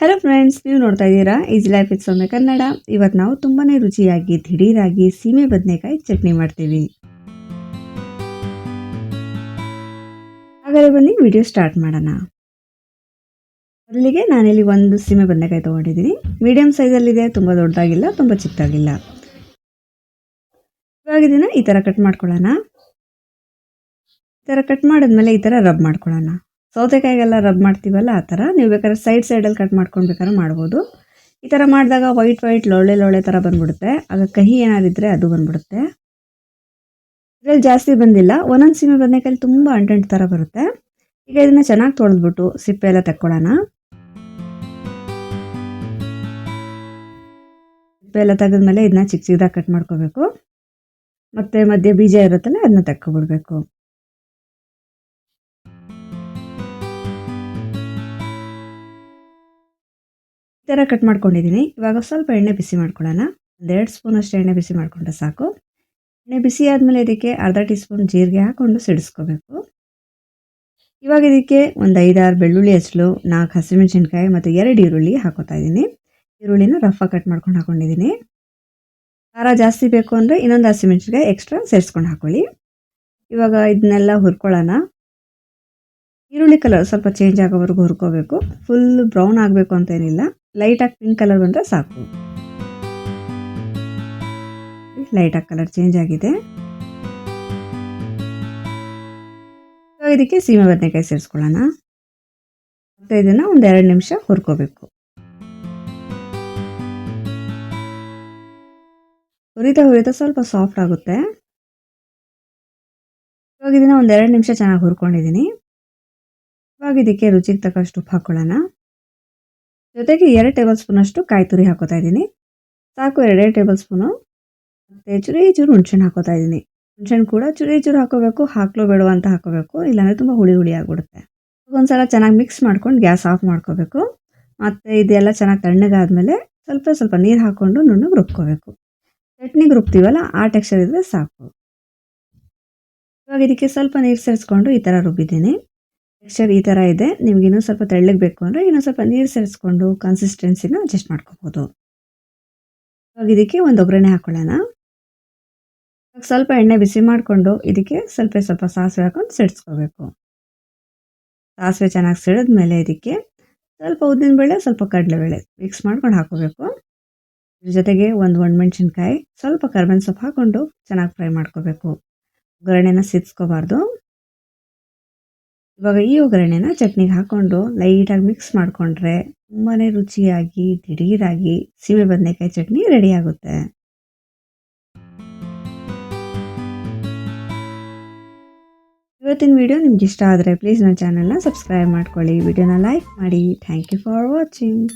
Hello friends, ನೀವು ನೋಡ್ತಾ ಇದ್ದೀರಾ ಈಸಿ ಲೈಫ್ ವಿತ್ ಸೌಮ್ಯ ಕನ್ನಡ. ಇವತ್ತು ನಾವು ತುಂಬಾನೇ ರುಚಿಯಾಗಿ ದಿಢೀರಾಗಿ ಸೀಮೆ ಬದನೆಕಾಯಿ ಚಟ್ನಿ ಮಾಡ್ತೀವಿ. ಹಾಗಾದ್ರೆ ಬನ್ನಿ ವಿಡಿಯೋ ಸ್ಟಾರ್ಟ್ ಮಾಡೋಣ. ಮೊದಲಿಗೆ ನಾನಿಲ್ಲಿ ಒಂದು ಸೀಮೆ ಬದನೆಕಾಯಿ ತೊಗೊಂಡಿದ್ದೀನಿ. ಮೀಡಿಯಂ ಸೈಜಲ್ಲಿದೆ, ತುಂಬ ದೊಡ್ಡದಾಗಿಲ್ಲ, ತುಂಬ ಚಿಕ್ಕದಾಗಿಲ್ಲ. ಇವಾಗ ಇದನ್ನ ಈ ಥರ ಕಟ್ ಮಾಡ್ಕೊಳ್ಳೋಣ. ಈ ಥರ ಕಟ್ ಮಾಡಿದ್ಮೇಲೆ ಈ ಥರ ರಬ್ ಮಾಡ್ಕೊಳ್ಳೋಣ. ಸೌತೆಕಾಯಿಗೆಲ್ಲ ರಬ್ ಮಾಡ್ತೀವಲ್ಲ ಆ ಥರ ನೀವು ಬೇಕಾದ್ರೆ ಸೈಡಲ್ಲಿ ಕಟ್ ಮಾಡ್ಕೊಂಡು ಬೇಕಾದ್ರೆ ಮಾಡ್ಬೋದು. ಈ ಥರ ಮಾಡಿದಾಗ ವೈಟ್ ಲೋಳೆ ಥರ ಬಂದ್ಬಿಡುತ್ತೆ. ಆಗ ಕಹಿ ಏನಾದಿದ್ರೆ ಅದು ಬಂದ್ಬಿಡುತ್ತೆ. ಇದರಲ್ಲಿ ಜಾಸ್ತಿ ಬಂದಿಲ್ಲ. ಒಂದೊಂದು ಸೀಮೆ ಬದನೆಕಾಯಲ್ಲಿ ತುಂಬ ಅಂಟೆಂಟ್ ಥರ ಬರುತ್ತೆ. ಈಗ ಇದನ್ನು ಚೆನ್ನಾಗಿ ತೊಳೆದ್ಬಿಟ್ಟು ಸಿಪ್ಪೆ ಎಲ್ಲ ತಕ್ಕೊಳ್ಳೋಣ. ಸಿಪ್ಪೆ ಎಲ್ಲ ತೆಗೆದ್ಮೇಲೆ ಇದನ್ನ ಚಿಕ್ಕದಾಗಿ ಕಟ್ ಮಾಡ್ಕೋಬೇಕು. ಮತ್ತು ಮಧ್ಯೆ ಬೀಜ ಇರುತ್ತಲ್ಲ ಅದನ್ನ ತಕ್ಕೊಬಿಡ್ಬೇಕು. ಈ ಥರ ಕಟ್ ಮಾಡ್ಕೊಂಡಿದ್ದೀನಿ. ಇವಾಗ ಸ್ವಲ್ಪ ಎಣ್ಣೆ ಬಿಸಿ ಮಾಡ್ಕೊಳ್ಳೋಣ. 1-2 ಸ್ಪೂನ್ ಅಷ್ಟು ಎಣ್ಣೆ ಬಿಸಿ ಮಾಡಿಕೊಂಡ್ರೆ ಸಾಕು. ಎಣ್ಣೆ ಬಿಸಿ ಆದಮೇಲೆ ಇದಕ್ಕೆ ಅರ್ಧ ಟೀ ಸ್ಪೂನ್ ಜೀರಿಗೆ ಹಾಕ್ಕೊಂಡು ಸಿಡಿಸ್ಕೋಬೇಕು. ಇವಾಗ ಇದಕ್ಕೆ ಒಂದು 5-6 ಬೆಳ್ಳುಳ್ಳಿ ಹೆಸಳು, 4 ಹಸಿಮೆಣಸಿನ್ಕಾಯಿ ಮತ್ತು 2 ಈರುಳ್ಳಿ ಹಾಕೋತಾ ಇದ್ದೀನಿ. ಈರುಳ್ಳಿನ ರಫಾಗಿ ಕಟ್ ಮಾಡ್ಕೊಂಡು ಹಾಕೊಂಡಿದ್ದೀನಿ. ಖಾರ ಜಾಸ್ತಿ ಬೇಕು ಅಂದರೆ ಇನ್ನೊಂದು ಹಸಿಮೆಣಸಿನ್ಕಾಯಿ ಎಕ್ಸ್ಟ್ರಾ ಸೇರಿಸ್ಕೊಂಡು ಹಾಕೊಳ್ಳಿ. ಇವಾಗ ಇದನ್ನೆಲ್ಲ ಹುರ್ಕೊಳ್ಳೋಣ. ಈರುಳ್ಳಿ ಕಲರ್ ಸ್ವಲ್ಪ ಚೇಂಜ್ ಆಗೋವರೆಗೂ ಹುರ್ಕೋಬೇಕು. ಫುಲ್ ಬ್ರೌನ್ ಆಗಬೇಕು ಅಂತೇನಿಲ್ಲ, ಲೈಟಾಗಿ ಪಿಂಕ್ ಕಲರ್ ಬಂದರೆ ಸಾಕು. ಲೈಟಾಗಿ ಕಲರ್ ಚೇಂಜ್ ಆಗಿದೆ. ಇದಕ್ಕೆ ಸೀಮೆ ಬದನೆಕಾಯಿ ಸೇರಿಸ್ಕೊಳ್ಳೋಣ. ಮತ್ತು ಇದನ್ನು ಒಂದು 2 ನಿಮಿಷ ಹುರ್ಕೋಬೇಕು. ಹುರಿತಾ ಸ್ವಲ್ಪ ಸಾಫ್ಟ್ ಆಗುತ್ತೆ. ಇವಾಗ ಇದನ್ನು ಒಂದು 2 ನಿಮಿಷ ಚೆನ್ನಾಗಿ ಹುರ್ಕೊಂಡಿದ್ದೀನಿ. ಇವಾಗ ಇದಕ್ಕೆ ರುಚಿಗೆ ತಕ್ಕಷ್ಟು ಉಪ್ಪು ಹಾಕ್ಕೊಳ್ಳೋಣ. ಜೊತೆಗೆ 2 ಟೇಬಲ್ ಸ್ಪೂನ್ ಅಷ್ಟು ಕಾಯಿ ತುರಿ ಹಾಕೋತಾ ಇದ್ದೀನಿ. ಸಾಕು, 2 ಟೇಬಲ್ ಸ್ಪೂನು. ಮತ್ತು ಚೂರು ಹುಣಸೆಹಣ್ಣು ಹಾಕೋತಾ ಇದ್ದೀನಿ. ಹುಣಸೆಹಣ್ಣು ಕೂಡ ಚೂರು ಹಾಕೋಬೇಕು. ಹಾಕ್ಲೋ ಬೇಡವ ಅಂತ ಹಾಕೋಬೇಕು, ಇಲ್ಲಾಂದರೆ ತುಂಬ ಹುಳಿ ಆಗಿಬಿಡುತ್ತೆ. ಒಂದ್ಸಲ ಚೆನ್ನಾಗಿ ಮಿಕ್ಸ್ ಮಾಡ್ಕೊಂಡು ಗ್ಯಾಸ್ ಆಫ್ ಮಾಡ್ಕೋಬೇಕು. ಮತ್ತು ಇದೆಲ್ಲ ಚೆನ್ನಾಗಿ ತಣ್ಣಗಾದ್ಮೇಲೆ ಸ್ವಲ್ಪ ನೀರು ಹಾಕ್ಕೊಂಡು ನುಣ್ಣಗೆ ರುಬ್ಕೋಬೇಕು. ಚಟ್ನಿಗೆ ರುಬ್ತೀವಲ್ಲ ಆ ಟೆಕ್ಸ್ಚರ್ ಇದ್ದರೆ ಸಾಕು. ಇವಾಗ ಇದಕ್ಕೆ ಸ್ವಲ್ಪ ನೀರು ಸೇರಿಸ್ಕೊಂಡು ಈ ಥರ ರುಬ್ಬಿದ್ದೀನಿ. ಟೆಕ್ಸ್ಚರ್ ಈ ಥರ ಇದೆ. ನಿಮ್ಗೆ ಇನ್ನೂ ಸ್ವಲ್ಪ ತೆಳ್ಳಗೆ ಬೇಕು ಅಂದರೆ ಇನ್ನೂ ಸ್ವಲ್ಪ ನೀರು ಸೇರಿಸ್ಕೊಂಡು ಕನ್ಸಿಸ್ಟೆನ್ಸಿನ ಅಡ್ಜಸ್ಟ್ ಮಾಡ್ಕೋಬೋದು. ಇವಾಗ ಇದಕ್ಕೆ ಒಂದು ಒಗ್ಗರಣೆ ಹಾಕ್ಕೊಳ್ಳೋಣ. ಸ್ವಲ್ಪ ಎಣ್ಣೆ ಬಿಸಿ ಮಾಡಿಕೊಂಡು ಇದಕ್ಕೆ ಸ್ವಲ್ಪ ಸಾಸಿವೆ ಹಾಕೊಂಡು ಸಿಡಿಸ್ಕೋಬೇಕು. ಸಾಸಿವೆ ಚೆನ್ನಾಗಿ ಸಿಡಿದ್ಮೇಲೆ ಇದಕ್ಕೆ ಸ್ವಲ್ಪ ಉದ್ದಿನಬೇಳೆ, ಸ್ವಲ್ಪ ಕಡಲೆಬೇಳೆ ಮಿಕ್ಸ್ ಮಾಡ್ಕೊಂಡು ಹಾಕೋಬೇಕು. ಇದ್ರ ಜೊತೆಗೆ ಒಂದು ಒಣಮೆಣಸಿನ್ಕಾಯಿ, ಸ್ವಲ್ಪ ಕರಿಬೇವಿನ ಸೊಪ್ಪು ಹಾಕ್ಕೊಂಡು ಚೆನ್ನಾಗಿ ಫ್ರೈ ಮಾಡ್ಕೋಬೇಕು. ಒಗ್ಗರಣೆನ ಸಿಡಿಸ್ಕೋಬಾರ್ದು. ಇವಾಗ ಈ ಒಗ್ಗರಣೆನ ಚಟ್ನಿಗೆ ಹಾಕ್ಕೊಂಡು ಲೈಟಾಗಿ ಮಿಕ್ಸ್ ಮಾಡಿಕೊಂಡ್ರೆ ತುಂಬಾ ರುಚಿಯಾಗಿ ದಿಢೀರಾಗಿ ಸೀಮೆ ಬದನೆಕಾಯಿ ಚಟ್ನಿ ರೆಡಿ ಆಗುತ್ತೆ. ಇವತ್ತಿನ ವಿಡಿಯೋ ನಿಮ್ಗೆ ಇಷ್ಟ ಆದರೆ ಪ್ಲೀಸ್ ನನ್ನ ಚಾನಲ್ನ ಸಬ್ಸ್ಕ್ರೈಬ್ ಮಾಡ್ಕೊಳ್ಳಿ. ವಿಡಿಯೋನ ಲೈಕ್ ಮಾಡಿ. Thank you for watching.